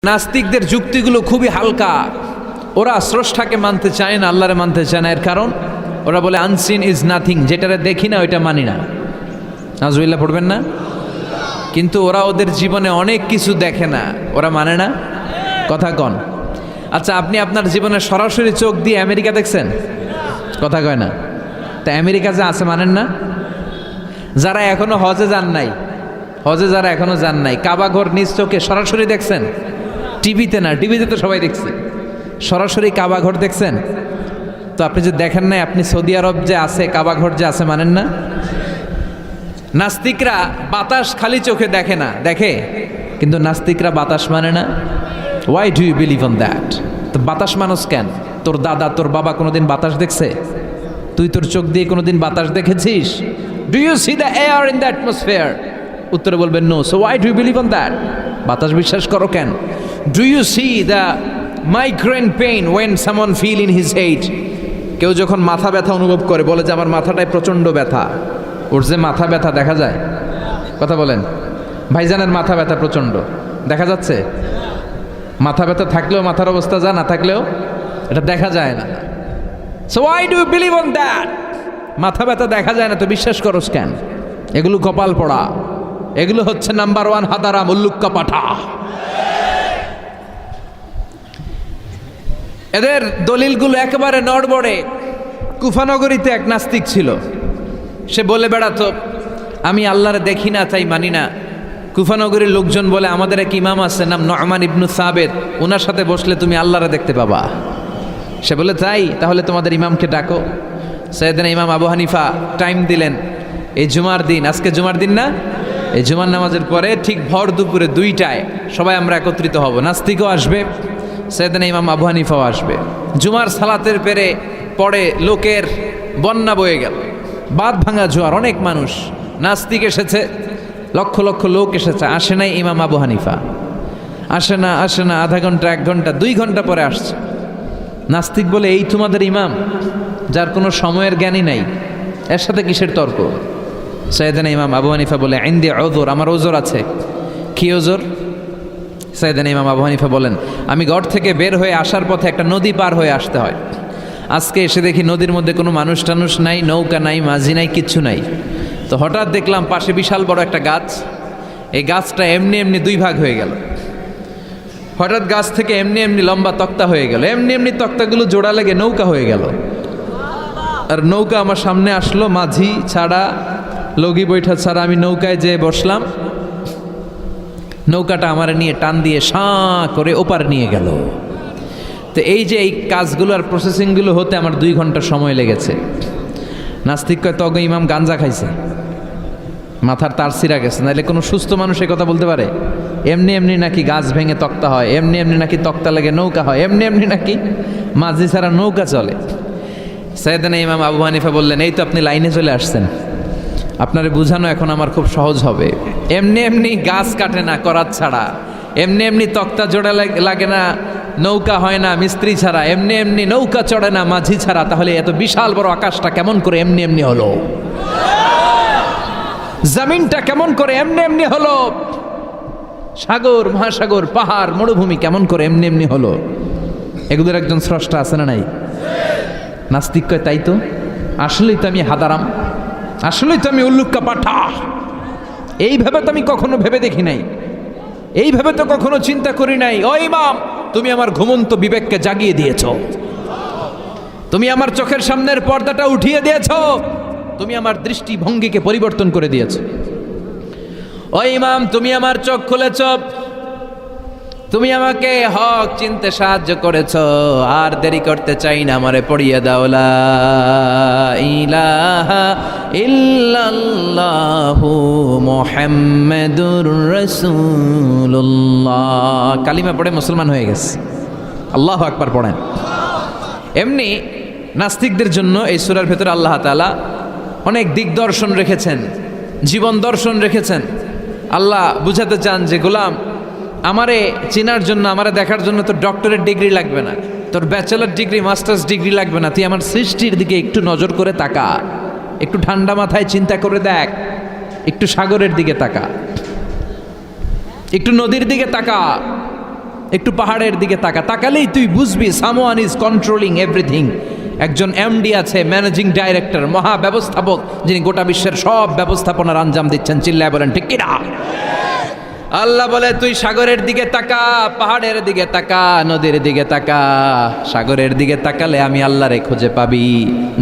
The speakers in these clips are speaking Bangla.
নাস্তিকদের যুক্তিগুলো খুবই হালকা। ওরা স্রষ্টাকে মানতে চায় না, আল্লাহরে মানতে চায় না। এর কারণ ওরা বলে আনসিন ইজ নাথিং, যেটারে দেখি না ওইটা মানি না। নাজুবিল্লাহ পড়বেন না? কিন্তু ওরা ওদের জীবনে অনেক কিছু দেখে না, ওরা মানে না। কথা কন। আচ্ছা, আপনি আপনার জীবনে সরাসরি চোখ দিয়ে আমেরিকা দেখছেন? কথা কয় না। তা আমেরিকা যে আছে মানেন না? যারা এখনো হজে যান নাই, হজে যারা এখনো যান নাই, কাবা ঘর নিজ চোখে সরাসরি দেখছেন? টিভিতে না, টিভিতে তো সবাই দেখছে। সরাসরি কাবা ঘর দেখছেন? তো আপনি যে দেখেন নাই, আপনি সৌদি আরব যে আছে কাবা ঘর যে আছে মানেন না? নাস্তিকরা বাতাস খালি চোখে দেখে না, দেখে, কিন্তু নাস্তিকরা বাতাস মানে না। Why do you believe on that? তো বাতাস মানুষ কেন? তোর দাদা তোর বাবা কোনোদিন বাতাস দেখছে? তুই তোর চোখ দিয়ে কোনোদিন বাতাস দেখেছিস? Do you see the air in the atmosphere? উত্তরে বলবেন no. So why do you believe on that? বাতাস বিশ্বাস করো কেন? Do you see the migraine pain when someone feel in his head? কেউ যখন মাথা ব্যথা অনুভব করে, বলে যে আমার মাথাটায় প্রচণ্ড ব্যথা, ওর যে মাথা ব্যথা দেখা যায়? কথা বলেন। ভাইজানের মাথা ব্যথা প্রচণ্ড দেখা যাচ্ছে? মাথা ব্যথা থাকলেও মাথার অবস্থা যা, না থাকলেও এটা দেখা যায় না। So why do you believe on that? মাথা ব্যথা দেখা যায় না তো বিশ্বাস করোস কেন? এগুলো কপাল পড়া, এগুলো হচ্ছে নাম্বার ওয়ান হাদারা মুল্লুক্কা পাঠা। এদের দলিলগুলো একেবারে নড়বড়ে। কুফানগরীতে এক নাস্তিক ছিল, সে বলে বেড়াতো আমি আল্লাহরে দেখি না তাই মানি না। কুফানগরীর লোকজন বলে আমাদের এক ইমাম আছে নাম নু'মান ইবনু সাবেত, ওনার সাথে বসলে তুমি আল্লাহরে দেখতে পাবা। সে বলে তাই, তাহলে তোমাদের ইমামকে ডাকো। সাইয়েদনা ইমাম আবু হানিফা টাইম দিলেন, এই জুমার দিন, আজকে জুমার দিন না, এই জুমার নামাজের পরে ঠিক ভর দুপুরে 2টায় সবাই আমরা একত্রিত হব। নাস্তিকও আসবে, সাইয়েদনা ইমাম আবু হানিফাও আসবে। জুমার সালাতের পরে লোকের বন্যা বয়ে গেল, বাঁধ ভাঙা জোয়ার, অনেক মানুষ। নাস্তিক এসেছে, লক্ষ লক্ষ লোক এসেছে, আসে নাই ইমাম আবু হানিফা। আসে না আধা ঘন্টা, 1 ঘন্টা, 2 ঘন্টা পরে আসছে। নাস্তিক বলে এই তোমাদের ইমাম, যার কোনো সময়ের জ্ঞানই নাই, এর সাথে কিসের তর্ক? সাইয়েদনা ইমাম আবু হানিফা বলে ইনদি উযর, আমার ওজর আছে। কি ওজর? সাইয়েদনা ইমাম আবু হানিফা বলেন আমি ঘর থেকে বের হয়ে আসার পথে একটা নদী পার হয়ে আসতে হয়। আজকে এসে দেখি নদীর মধ্যে কোনো মানুষ টানুষ নাই, নৌকা নাই, মাঝি নাই, কিচ্ছু নাই। তো হঠাৎ দেখলাম পাশে বিশাল বড় একটা গাছ, এই গাছটা এমনি এমনি 2 ভাগ হয়ে গেল। হঠাৎ গাছ থেকে এমনি এমনি লম্বা তক্তা হয়ে গেল, এমনি এমনি তক্তাগুলো জোড়া লেগে নৌকা হয়ে গেল। আর নৌকা আমার সামনে আসলো, মাঝি ছাড়া, লগি বৈঠা ছাড়া। আমি নৌকায় যেয়ে বসলাম, নৌকাটা আমার নিয়ে টান দিয়ে সাঁ করে ওপার নিয়ে গেল। তো এই যে এই কাজগুলো আর প্রসেসিংগুলো হতে আমার 2 ঘন্টা সময় লেগেছে। নাস্তিক কয় তগ ইমাম গাঞ্জা খাইছে, মাথার তার ছিঁড়া গেছে, নাহলে কোনো সুস্থ মানুষ এই কথা বলতে পারে? এমনি এমনি নাকি গাছ ভেঙে তক্তা হয়, এমনি এমনি নাকি তক্তা লেগে নৌকা হয়, এমনি এমনি নাকি মাঝি ছাড়া নৌকা চলে। সাইয়েদনা ইমাম আবু হানিফা বললেন এই তো আপনি লাইনে চলে আসছেন, আপনারে বুঝানো এখন আমার খুব সহজ হবে। এমনি এমনি গাছ কাটে না করাত ছাড়া, এমনি এমনি তক্তা জোড়া লাগে না, নৌকা হয় না মিস্ত্রি ছাড়া, এমনি এমনি নৌকা চড়ে না মাঝি ছাড়া। তাহলে এত বিশাল বড় আকাশটা কেমন করে এমনি এমনি হলো? জমিনটা কেমন করে এমনি এমনি হলো? সাগর, মহাসাগর, পাহাড়, মরুভূমি কেমন করে এমনি এমনি হলো? এগুলোর একজন স্রষ্টা আছে না নাই? নাস্তিক কয় তাই তো, আসলেই তো আমি হাদারাম, আসলেই তো আমি উল্লুক্কা পাঠা। এইভাবে তো আমি কখনো ভেবে দেখি নাই, এইভাবে তো কখনো চিন্তা করি নাই। ও ইমাম, তুমি আমার ঘুমন্ত বিবেককে জাগিয়ে দিয়েছ, তুমি আমার চোখের সামনের পর্দাটা উঠিয়ে দিয়েছ, তুমি আমার দৃষ্টিভঙ্গিকে পরিবর্তন করে দিয়েছ। ও ইমাম, তুমি আমার চোখ খুলেছ, তুমি আমাকে হক চিনতে সাহায্য করেছ। আর দেরি করতে চাই না, আমারে পড়িয়ে দাও লা ইলাহা ইল্লাল্লাহু মুহাম্মাদুর রাসূলুল্লাহ। কালিমা পড়ে মুসলমান হয়ে গেছে। আল্লাহু আকবার পড়েন। এমনি নাস্তিকদের জন্য এই সূরার ভেতরে আল্লাহ তাআলা অনেক দিগদর্শন রেখেছেন, জীবন দর্শন রেখেছেন। আল্লাহ বুঝাতে চান যে গোলাম, আমারে চেনার জন্য, আমারে দেখার জন্য তোর ডক্টরেট ডিগ্রি লাগবে না, তোর ব্যাচেলর ডিগ্রি, মাস্টার্স ডিগ্রি লাগবে না। তুই আমার সৃষ্টির দিকে একটু নজর করে তাকা, একটু ঠান্ডা মাথায় চিন্তা করে দেখ, একটু সাগরের দিকে তাকা, একটু নদীর দিকে তাকা, একটু পাহাড়ের দিকে তাকালেই তুই বুঝবি সামওয়ান ইজ কন্ট্রোলিং এভরিথিং। একজন এমডি আছে, ম্যানেজিং ডাইরেক্টর, মহা ব্যবস্থাপক, যিনি গোটা বিশ্বের সব ব্যবস্থাপনার আঞ্জাম দিচ্ছেন। চিল্লায় বলেন ঠিক কিনা? আল্লাহ বলে তুই সাগরের দিকে তাকা, পাহাড়ের দিকে তাকা, নদীর দিকে তাকা। সাগরের দিকে তাকালে আমি আল্লাহরে খুঁজে পাবি।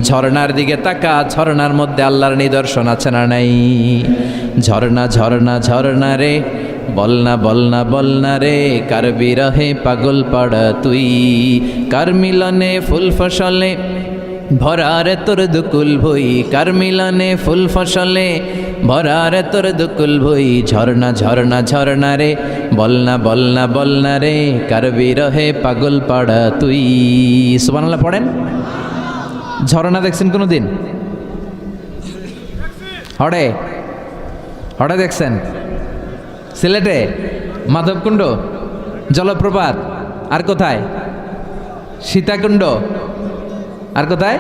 ঝর্ণার দিকে তাকা, ঝর্ণার মধ্যে আল্লাহর নিদর্শন আছে না নাই? ঝর্ণা ঝর্ণা ঝর্ণা রে, বলনা বলনা বলনা রে, কার বিরহে পাগল পাড়া তুই, কার মিলনে ফুল ফসলে ভরারে তোর দুকুল ভুই, কার মিলনে ফুল ফসলে ভরারে তোর দুকুল ভুই। ঝর্ণা ঝর্ণা ঝর্ণা রে, বলনা বলনা বলনা রে, কার বিরহে পাগল পাড়া তুই। সুবহানাল্লাহ পড়েন। ঝর্ণা দেখছেন কোনো দিন? হড়ে হড়ে দেখছেন? সিলেটে মাধবকুণ্ড জলপ্রপাত, আর কোথায়? সীতাকুণ্ড, আর কোথায়?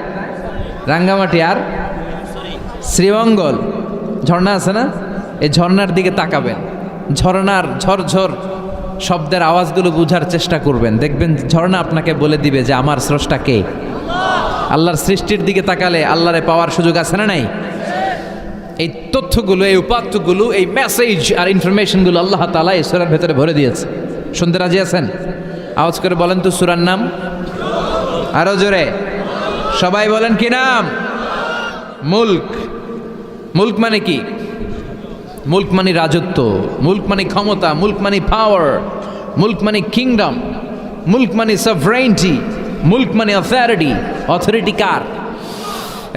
রাঙ্গামাটি, আর শ্রীমঙ্গল। ঝর্ণা আছে না? এই ঝর্ণার দিকে তাকাবেন, ঝর্ণার ঝরঝর শব্দের আওয়াজগুলো বুঝার চেষ্টা করবেন। দেখবেন ঝর্ণা আপনাকে বলে দিবে যে আমার স্রষ্টা কে। আল্লাহর সৃষ্টির দিকে তাকালে আল্লাহরে পাওয়ার সুযোগ আছে না নাই? এই তথ্যগুলো, এই উপাত্তগুলো, এই মেসেজ আর ইনফরমেশনগুলো আল্লাহ তাআলা এই সূরার ভেতরে ভরে দিয়েছে। শুনতে রাজি আছেন? আওয়াজ করে বলেন তো সূরার নাম। আরো জোরে সবাই বলেন কি নাম? মুলক। মুলক মানে কি? মুলক মানে রাজত্ব, মুলক মানে ক্ষমতা, মুলক মানে পাওয়ার, মুলক মানে কিংডম, মুলক মানে সভরেইনটি, মুলক মানে অথরিটি। অথরিটি কার?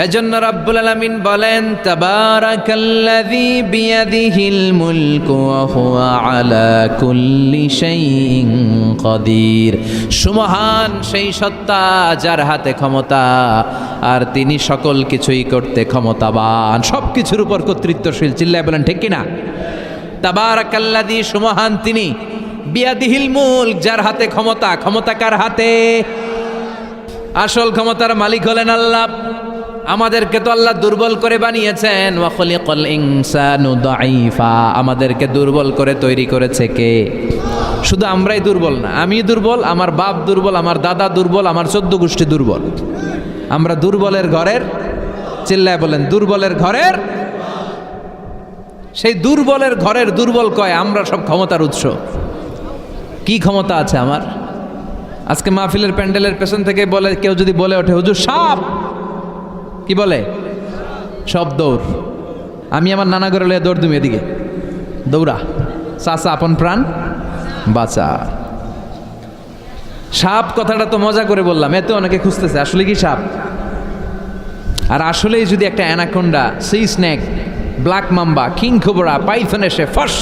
এজন্য রাব্বুল আলামিন বলেন তাবারাকাল্লাযী বিয়াদিহিল মুলকু ওয়া হুয়া আলা কুল্লি শাইইন কাদির। সুমহান সেই সত্তা যার হাতে ক্ষমতা, আর তিনি সকল কিছুই করতে ক্ষমতাবান, সব কিছুর উপর কর্তৃত্বশীল। চিল্লায় বলেন ঠিক কিনা? তাবারাকাল্লাযী, সুমহান তিনি, বিয়াদিহিল মুলক, যার হাতে ক্ষমতা। ক্ষমতা কার হাতে? আসল ক্ষমতার মালিক হলেন আল্লাহ। আমাদেরকে তো আল্লাহ দুর্বল করে বানিয়েছেন। ওয়া খালাকাল ইনসানু দাঈফা, আমাদেরকে দুর্বল করে তৈরি করেছে কে? শুধু আমরাই দুর্বল না, আমি দুর্বল, আমার বাপ দুর্বল, আমার দাদা দুর্বল, আমার 14 গোষ্ঠী দুর্বল। আমরা দুর্বলের ঘরের, চিল্লায় বলেন দুর্বলের ঘরের। সেই দুর্বলের ঘরের দুর্বল কয় আমরা সব ক্ষমতার উৎস। কি ক্ষমতা আছে আমার? আজকে মাহফিলের প্যান্ডেলের পেছন থেকে বলে, কেউ যদি বলে ওঠে হুজুর সাপ, কি বলে? সব দৌড়। আমি আমার নানা ঘরে লইয়া দৌড়, তুমি এদিকে দৌড়া, চাচা আপন প্রাণ বাঁচা। সাপ কথাটা তো মজা করে বললাম, এতে অনেকে খুঁজতেছে আসলে কি সাপ। আর আসলেই যদি একটা anaconda, C snake, black mamba, king cobra, Python এসে ফস,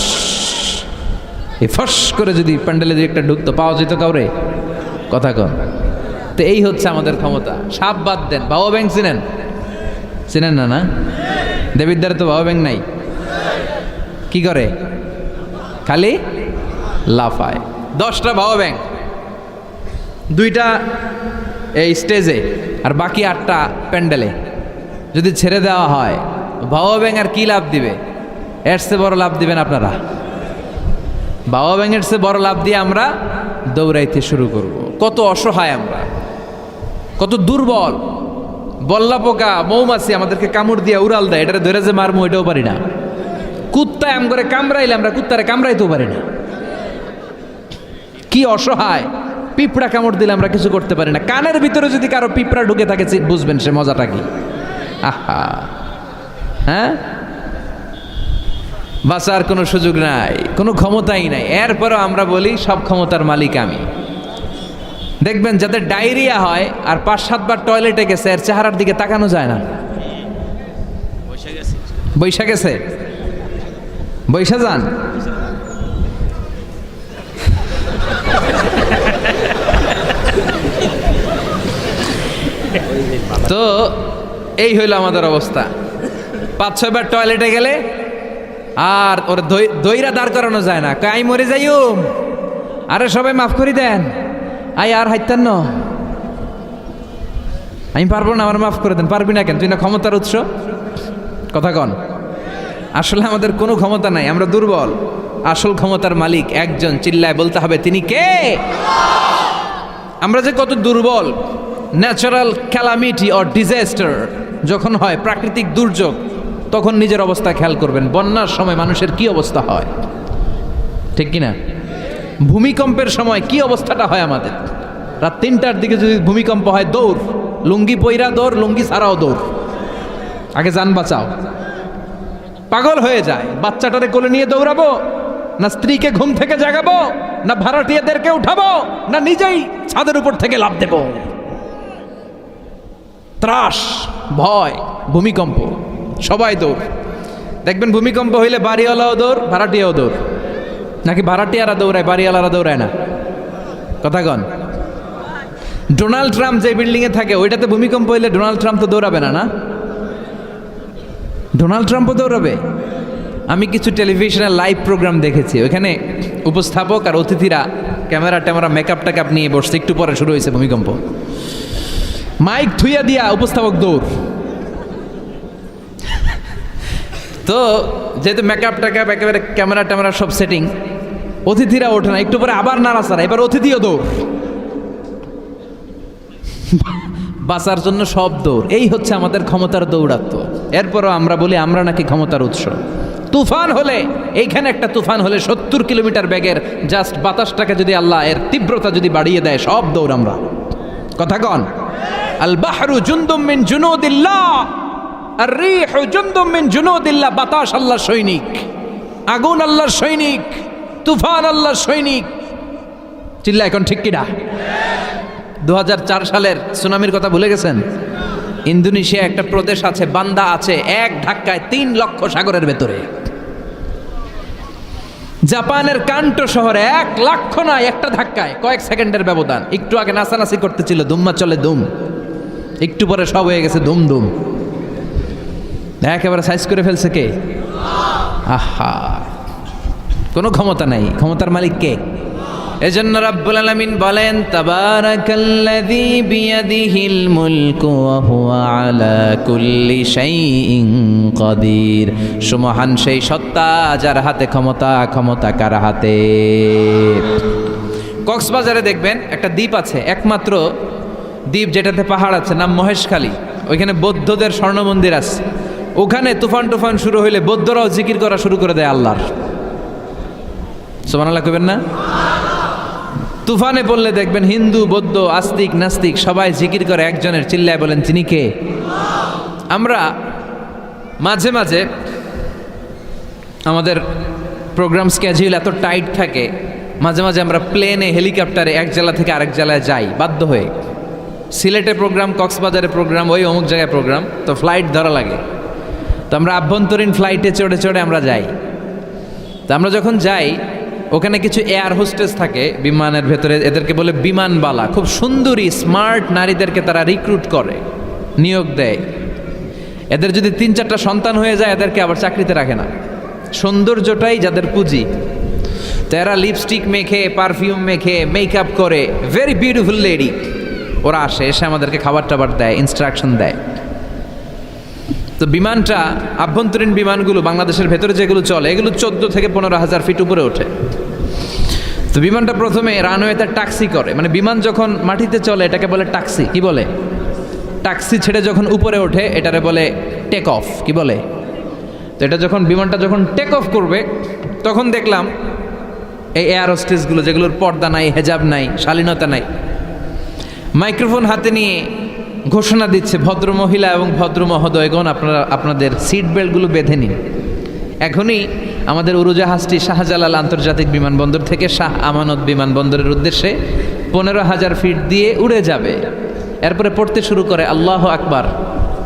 এই ফস করে যদি প্যান্ডেলে যদি একটা ঢুকতো, পাওয়া যেত কাউরে? কথা কন। তো এই হচ্ছে আমাদের ক্ষমতা। সাপ বাদ দেন, বাবা ব্যাংক চিনেন? চিনেন না? না, দেবিদ্বারে তো বাবা ব্যাংক নাই। কি করে? খালি লাফায়। 10টা বাবা ব্যাংক, 2টা এই স্টেজে, আর বাকি 8টা প্যান্ডেলে যদি ছেড়ে দেওয়া হয়, বাবা ব্যাংক আর কি লাভ দিবে? এর চেয়ে বড় লাভ দিবেন আপনারা? বাবা ব্যাংকের চেয়ে বড় লাভ দিয়ে আমরা দৌড়াইতে শুরু করব। কত অসহায় আমরা, কত দুর্বল। বল্লা পোকা, মৌমাছি আমাদেরকে কামড় দিয়ে উড়াল দেয়, এটারে ধরে যে মারমু এটাও পারি না। কুত্তা এম করে কামড়াইলে আমরা কুত্তারে কামড়াইতেও পারি না। কি অসহায়। পিঁপড়া কামড় দিলে আমরা কিছু করতে পারি না। কানের ভিতরে যদি কারো পিঁপড়া ঢুকে থাকে বুঝবেন সে মজাটা কি। আহা, হ্যাঁ, বাঁচার কোনো সুযোগ নাই, কোনো ক্ষমতাই নাই। এরপরও আমরা বলি সব ক্ষমতার মালিক আমি। দেখবেন যাদের ডায়রিয়া হয় আর 5-7 বার টয়লেটে গেছে, এর চেহারার দিকে তাকানো যায় না। বৈশা গেছে, বৈশা যান। তো এই হইল আমাদের অবস্থা। 5-6 বার টয়লেটে গেলে আর ওর দইরা দাঁড় করানো যায় না। কাই মরে যাইও, আরে সবাই মাফ করে দেন, আই আর হাইতেন না, আমি পারবো না, আমার মাফ করে দেন। পারবি না কেন? তুই না ক্ষমতার উৎস। কথা কন। আসলে আমাদের কোনো ক্ষমতা নাই, আমরা দুর্বল। আসল ক্ষমতার মালিক একজন, চিল্লায় বলতে হবে তিনি কে? আমরা যে কত দুর্বল। ন্যাচারাল ক্যালামিটি অর ডিজাস্টার যখন হয়, প্রাকৃতিক দুর্যোগ, তখন নিজের অবস্থা খেয়াল করবেন। বন্যার সময় মানুষের কি অবস্থা হয়, ঠিক কিনা? ভূমিকম্পের সময় কি অবস্থাটা হয় আমাদের? রাত 3টার দিকে যদি ভূমিকম্প হয়, দৌড়, লুঙ্গি পইরা দৌড়, লুঙ্গি ছাড়াও দৌড়, আগে যান বাঁচাও। পাগল হয়ে যায়। বাচ্চাটারে কোলে নিয়ে দৌড়াবো, না স্ত্রীকে ঘুম থেকে জাগাবো, না ভাড়াটিয়াদেরকে উঠাবো, না নিজেই ছাদের উপর থেকে লাফ দেব? ত্রাস, ভয়, ভূমিকম্প, সবাই দৌড়। দেখবেন ভূমিকম্প হইলে বাড়িওয়ালাও দৌড়, ভাড়াটিয়াও দৌড়। নাকি ভাড়াটিয়ারা দৌড়ায়, বাড়িওয়ালারা দৌড়ায় না? কথা কন। ডোনাল্ড ট্রাম্প যে বিল্ডিংয়ে থাকে ওইটাতে ভূমিকম্প হইলে ডোনাল্ড ট্রাম্প তো দৌড়াবে না? না, ডোনাল্ড ট্রাম্পও দৌড়াবে। আমি কিছু টেলিভিশনের লাইভ প্রোগ্রাম দেখেছি, ওইখানে উপস্থাপক আর অতিথিরা ক্যামেরা ট্যামেরা মেকআপ টেকআপ নিয়ে বসছে। একটু পরে শুরু হয়েছে ভূমিকম্প, মাইক থুইয়া দিয়া উপস্থাপক দৌড়। তো যেহেতু মেকআপ টেকআপ একেবারে ক্যামেরা ট্যামেরা সব সেটিং, অতিথিরা ওঠে না, একটু পরে আবার নাড়াচাড়া, এবার অতিথিও দৌড়। বাঁচার জন্য সব দৌড়। এই হচ্ছে আমাদের ক্ষমতার দৌড়াত্ম। এরপরও আমরা বলি আমরা নাকি ক্ষমতার উৎস। তুফান হলে, এইখানে একটা তুফান হলে 70 কিলোমিটার বেগের জাস্ট বাতাসটাকে যদি আল্লাহ এর তীব্রতা যদি বাড়িয়ে দেয়, সব দৌড় আমরা। কথা কন। আল বাহরু জুনদুম মিন জুনুদিল্লাহ, আর রিহু জুনদুম মিন জুনুদিল্লাহ। বাতাস আল্লাহর সৈনিক, আগুন আল্লাহর সৈনিক, তুফান আল্লাহর সৈনিক। চিল্লা এখন ঠিক কিনা? 2004 সালের সুনামির কথা ভুলে গেছেন? ইন্দোনেশিয়া একটা প্রদেশ আছে, বান্দা আছে, এক ধাক্কায় 3 লক্ষ সাগরের ভেতরে। জাপানের কান্টো শহরে 1 লক্ষ নয়, একটা ধাক্কায়, কয়েক সেকেন্ডের ব্যবধান। একটু আগে নাচানাচি করতেছিল, দুম্মা চলে দুম, একটু পরে সব হয়ে গেছে দুম দুম। একেবারে সাইজ করে ফেলছে কে? আহা, কোনো ক্ষমতা নাই। ক্ষমতার মালিক কে? এজন্য রাব্বুল আলামিন বলেন, তাবারাকাল্লাযী বিয়াদিহিল মুলকু ওয়া হুয়া আলা কুল্লি শাইইন কাদির। সুমহান সেই সত্তা যার হাতে ক্ষমতা, ক্ষমতা কার হাতে? কক্সবাজারে দেখবেন একটা দ্বীপ আছে, একমাত্র দ্বীপ যেটাতে পাহাড় আছে, নাম মহেশখালী। ওইখানে বৌদ্ধদের স্বর্ণ মন্দির আছে। ওখানে তুফান টুফান শুরু হইলে বৌদ্ধরাও জিকির করা শুরু করে দেয় আল্লাহর। সুবহানাল্লাহ কইবেন না? তুফানে পড়লে দেখবেন হিন্দু, বৌদ্ধ, আস্তিক, নাস্তিক সবাই জিকির করে একজনের, চিল্লায় বলেন তিনি কে? আমরা মাঝে মাঝে আমাদের প্রোগ্রাম স্কেজিউল এত টাইট থাকে, মাঝে মাঝে আমরা প্লেনে, হেলিকপ্টারে এক জেলা থেকে আরেক জেলায় যাই বাধ্য হয়ে। সিলেটে প্রোগ্রাম, কক্সবাজারে প্রোগ্রাম, ওই অমুক জায়গায় প্রোগ্রাম, তো ফ্লাইট ধরা লাগে। তো আমরা আভ্যন্তরীণ ফ্লাইটে চড়ে চড়ে আমরা যাই। তো আমরা যখন যাই, ওখানে কিছু এয়ার হোস্টেস থাকে বিমানের ভেতরে, এদেরকে বলে বিমানবালা। খুব সুন্দরী স্মার্ট নারীদেরকে তারা রিক্রুট করে, নিয়োগ দেয়। এদের যদি 3-4টা সন্তান হয়ে যায়, এদেরকে আবার চাকরিতে রাখে না। সৌন্দর্যটাই যাদের পুঁজি। তো এরা লিপস্টিক মেখে, পারফিউম মেখে, মেকআপ করে, ভেরি বিউটিফুল লেডি। ওরা আসে, এসে আমাদেরকে খাবার টাবার দেয়, ইনস্ট্রাকশন দেয়। তো বিমানটা, আভ্যন্তরীণ বিমানগুলো বাংলাদেশের ভেতরে যেগুলো চলে, এগুলো 14 থেকে 15,000 ফিট উপরে ওঠে। তো বিমানটা প্রথমে রানওয়েতে ট্যাক্সি করে, মানে বিমান যখন মাটিতে চলে এটাকে বলে ট্যাক্সি। কি বলে? ট্যাক্সি ছেড়ে যখন উপরে ওঠে এটারে বলে টেক অফ। কি বলে? তো এটা যখন বিমানটা যখন টেক অফ করবে, তখন দেখলাম এই এয়ার হোস্টেসগুলো, যেগুলোর পর্দা নাই, হেজাব নাই, শালীনতা নাই, মাইক্রোফোন হাতে নিয়ে ঘোষণা দিচ্ছে, ভদ্র মহিলা এবং ভদ্র মহোদয়গণ, আপনারা আপনাদের সিট বেল্টগুলো বেঁধে নিন। এখনই আমাদের উড়োজাহাজটি শাহজালাল আন্তর্জাতিক বিমানবন্দর থেকে শাহ আমানত বিমানবন্দরের উদ্দেশ্যে 15,000 ফিট দিয়ে উড়ে যাবে। এরপরে পড়তে শুরু করে আল্লাহু আকবার,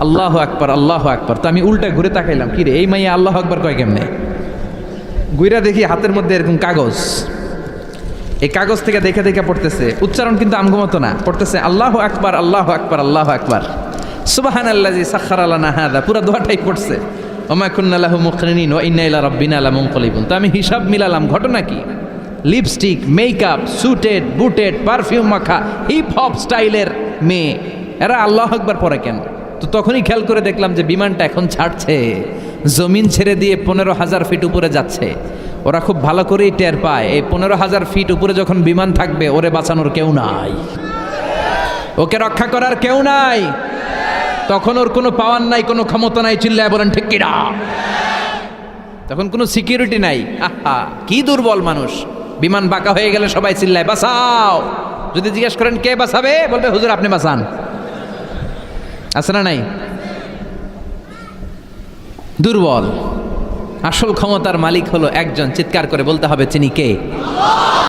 আল্লাহু আকবার, আল্লাহু আকবার। তো আমি উল্টা ঘুরে তাকাইলাম, কিরে এই মাইয়া আল্লাহু আকবার কয় কেমনে? গুইরা দেখি হাতের মধ্যে এরকম কাগজ, এই কাগজ থেকে দেখে দেখে পড়তেছে। উচ্চারণ কিন্তু আমগমতো না, পড়তেছে আল্লাহু আকবার, আল্লাহু আকবার, আল্লাহু আকবার, সুবহানাল্লাযী সাখখারা লানা হাযা। পুরো দোয়াটাই পড়ছে, ওমা কুন্না লাহু মুকরিনিন ওয়া ইন্না ইলা রাব্বিনা লামুনকালিবুন। তো আমি হিসাব মিলালাম, ঘটনা কি? লিপস্টিক, মেকআপ, সুটেড, বুটেড, পারফিউম মাখা, হিপ হপ স্টাইলের মেয়ে, এরা আল্লাহু আকবার পড়ে কেন? তো তখনই খেয়াল করে দেখলাম যে বিমানটা এখন ছাড়ছে, জমিন ছেড়ে দিয়ে 15,000 ফিট উপরে যাচ্ছে। ওরা খুব ভালো করেই টের পায় এই 15,000 ফিট উপরে যখন বিমান থাকবে ওরে বাঁচানোর কেউ নাই, ওকে রক্ষা করার কেউ নাই, তখন ওর কোনো পাওয়ার নাই, কোনো ক্ষমতা নাই। চিল্লায় বলেন ঠিক কিনা? তখন কোনো সিকিউরিটি নাই। আহা কি দুর্বল মানুষ। বিমান বাঁকা হয়ে গেলে সবাই চিল্লায় বাঁচাও। যদি জিজ্ঞেস করেন কে বাঁচাবে, বলবে হুজুর আপনি বাঁচান। আছে না নাই? দুর্বল। আসল ক্ষমতার মালিক হলো একজন, চিৎকার করে বলতে হবে তিনি কে?